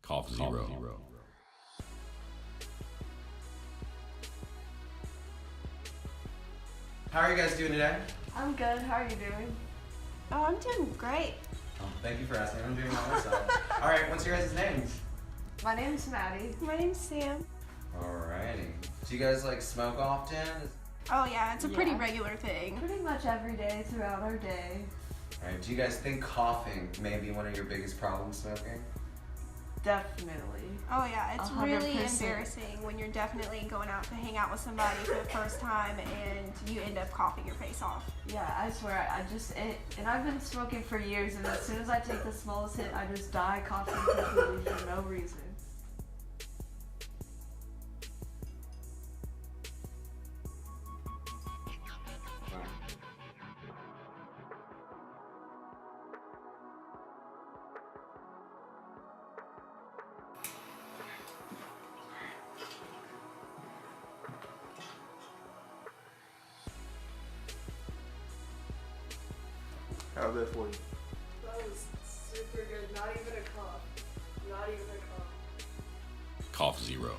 Cough zero. How are you guys doing today? I'm good. How are you doing? Oh, I'm doing great. Oh, thank you for asking. I'm doing well myself. All right, what's your guys' names? My name's Maddie. My name's Sam. Alrighty. Do you guys like smoke often? Oh yeah, it's a pretty Yeah. regular thing. Pretty much every day throughout our day. Alright, do you guys think coughing may be one of your biggest problems smoking? Definitely. Oh yeah, it's really 100%. embarrassing when you're definitely going out to hang out with somebody for the first time and you end up coughing your face off. Yeah, I swear, and I've been smoking for years, and as soon as I take the smallest hit, I just die coughing completely for no reason. How's that for you? That was super good. Not even a cough. Not even a cough. Cough zero.